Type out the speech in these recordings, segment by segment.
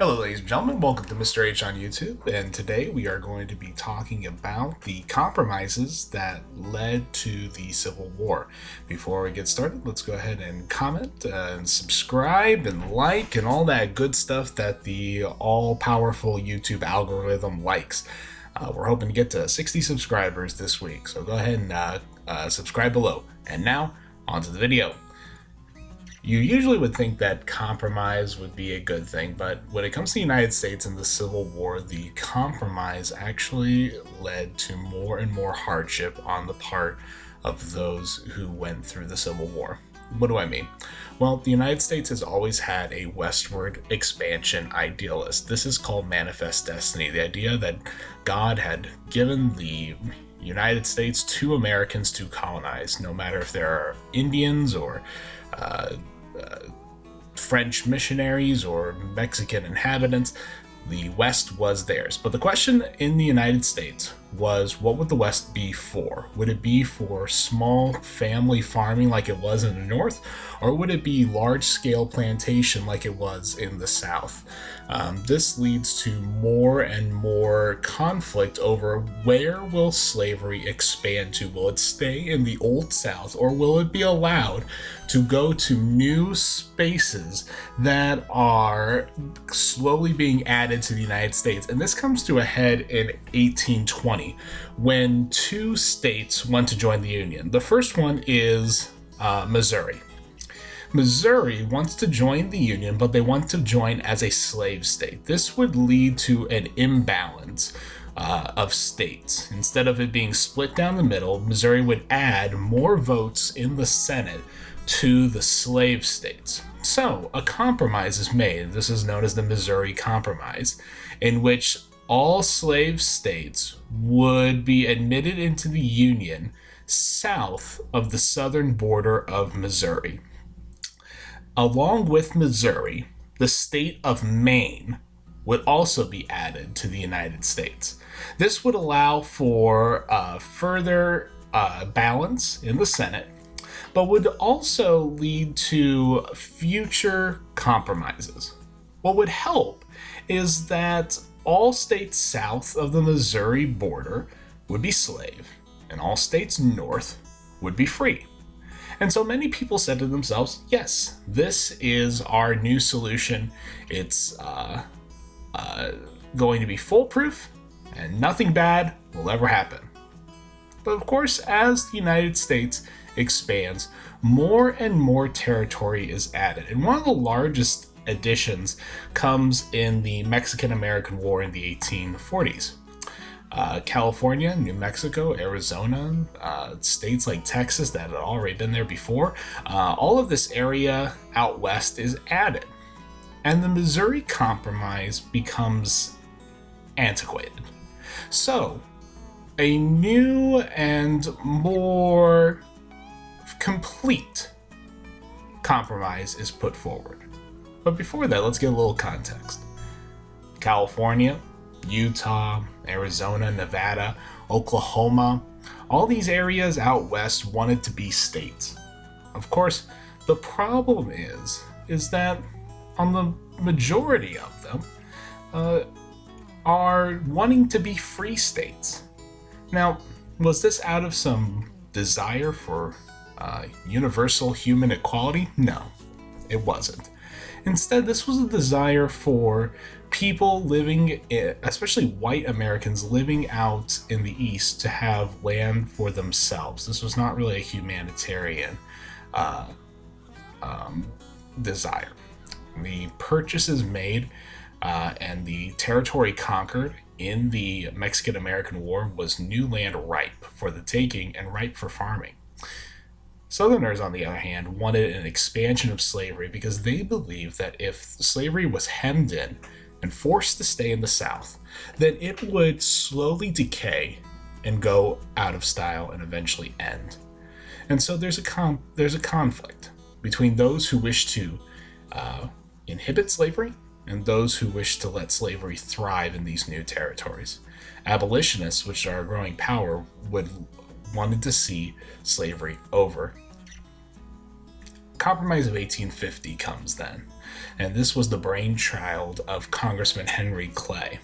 Hello ladies and gentlemen, welcome to Mr. H on YouTube, and today we are going to be talking about the compromises that led to the Civil War. Before we get started, let's go ahead and comment and subscribe and like and all that good stuff that the all-powerful YouTube algorithm likes. We're hoping to get to 60 subscribers this week, so go ahead and subscribe below. And now, on to the video. You usually would think that compromise would be a good thing, but when it comes to the United States and the Civil War, the compromise actually led to more and more hardship on the part of those who went through the Civil War. What do I mean? Well, the United States has always had a westward expansion idealist. This is called manifest destiny, the idea that God had given the United States to Americans to colonize, no matter if there are Indians or French missionaries or Mexican inhabitants. The West was theirs. But the question in the United States was, what would the West be for? Would it be for small family farming like it was in the North? Or would it be large-scale plantation like it was in the South? This leads to more and more conflict over where will slavery expand to. Will it stay in the Old South, or will it be allowed to go to new spaces that are slowly being added to the United States? And this comes to a head in 1820 when two states want to join the Union. The first one is Missouri. Missouri wants to join the Union, but they want to join as a slave state. This would lead to an imbalance of states. Instead of it being split down the middle, Missouri would add more votes in the Senate to the slave states. So a compromise is made. This is known as the Missouri Compromise, in which all slave states would be admitted into the Union south of the southern border of Missouri. Along with Missouri, the state of Maine would also be added to the United States. This would allow for further balance in the Senate, but would also lead to future compromises. What would help is that all states south of the Missouri border would be slave, and all states north would be free. And so many people said to themselves, yes, this is our new solution. It's going to be foolproof, and nothing bad will ever happen. But of course, as the United States expands, more and more territory is added. And one of the largest additions comes in the Mexican-American War in the 1840s. California, New Mexico, Arizona, states like Texas that had already been there before, all of this area out west is added. And the Missouri Compromise becomes antiquated. So, a new and more complete compromise is put forward. But before that, let's get a little context. California, Utah, Arizona, Nevada, Oklahoma, all these areas out west wanted to be states. Of course, the problem is that on the majority of them are wanting to be free states. Now, was this out of some desire for universal human equality? No, it wasn't. Instead, this was a desire for people living, especially white Americans living out in the East, to have land for themselves. This was not really a humanitarian desire. The purchases made and the territory conquered in the Mexican-American War was new land ripe for the taking and ripe for farming. Southerners, on the other hand, wanted an expansion of slavery because they believed that if slavery was hemmed in and forced to stay in the South, then it would slowly decay and go out of style and eventually end. And so there's a conflict between those who wish to inhibit slavery and those who wish to let slavery thrive in these new territories. Abolitionists, which are a growing power, wanted to see slavery over. Compromise of 1850 comes then. and this was the brainchild of Congressman Henry Clay.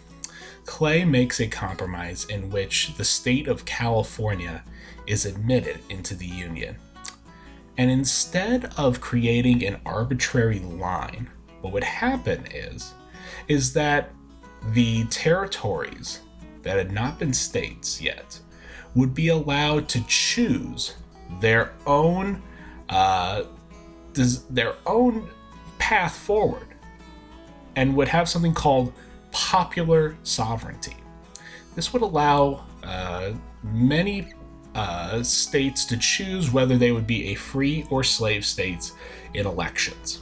Clay makes a compromise in which the state of California is admitted into the Union. And instead of creating an arbitrary line, what would happen is that the territories that had not been states yet would be allowed to choose their own path forward, and would have something called popular sovereignty. This would allow many states to choose whether they would be a free or slave states in elections.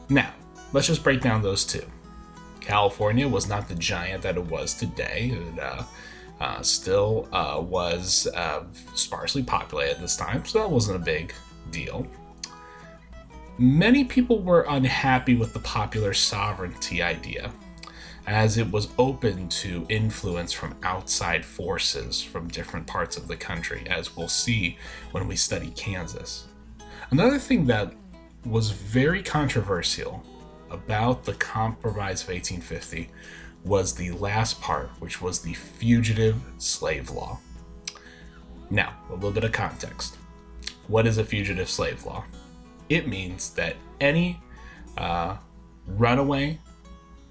Now, let's just break down those two. California was not the giant that it was today. It still was sparsely populated at this time, so that wasn't a big deal. Many people were unhappy with the popular sovereignty idea, as it was open to influence from outside forces from different parts of the country, as we'll see when we study Kansas. Another thing that was very controversial about the Compromise of 1850 was the last part, which was the Fugitive Slave Law. Now, a little bit of context. What is a fugitive slave law? It means that any runaway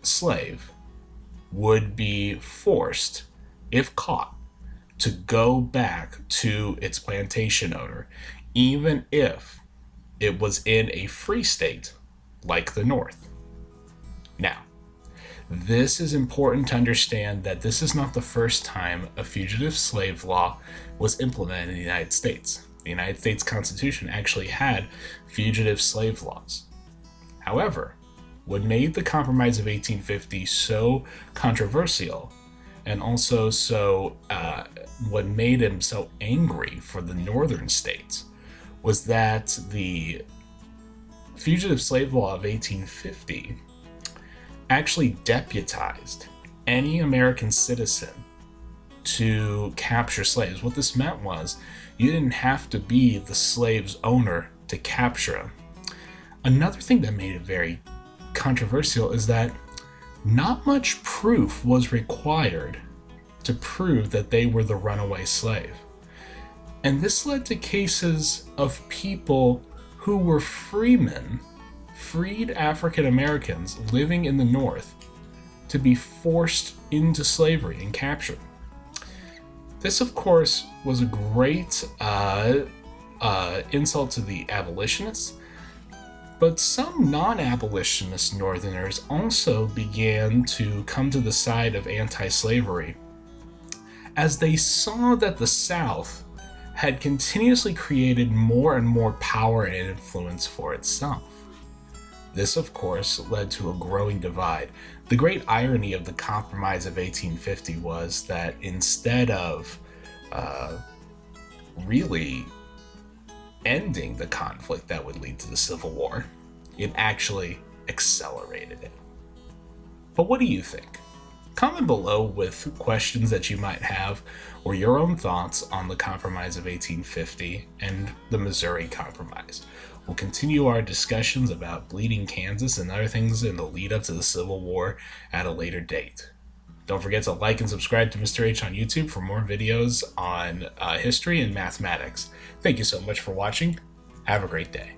slave would be forced, if caught, to go back to its plantation owner, even if it was in a free state like the North. Now, this is important to understand that this is not the first time a fugitive slave law was implemented in the United States. The United States Constitution actually had fugitive slave laws. However, what made the Compromise of 1850 so controversial, and also what made him so angry for the northern states, was that the Fugitive Slave Law of 1850 actually deputized any American citizen to capture slaves. What this meant was you didn't have to be the slave's owner to capture him. Another thing that made it very controversial is that not much proof was required to prove that they were the runaway slave. And this led to cases of people who were freemen, freed African Americans living in the North, to be forced into slavery and captured. This, of course, was a great insult to the abolitionists, but some non-abolitionist Northerners also began to come to the side of anti-slavery, as they saw that the South had continuously created more and more power and influence for itself. This, of course, led to a growing divide. The great irony of the Compromise of 1850 was that instead of really ending the conflict that would lead to the Civil War, it actually accelerated it. But what do you think? Comment below with questions that you might have, or your own thoughts on the Compromise of 1850 and the Missouri Compromise. We'll continue our discussions about Bleeding Kansas and other things in the lead up to the Civil War at a later date. Don't forget to like and subscribe to Mr. H on YouTube for more videos on history and mathematics. Thank you so much for watching. Have a great day.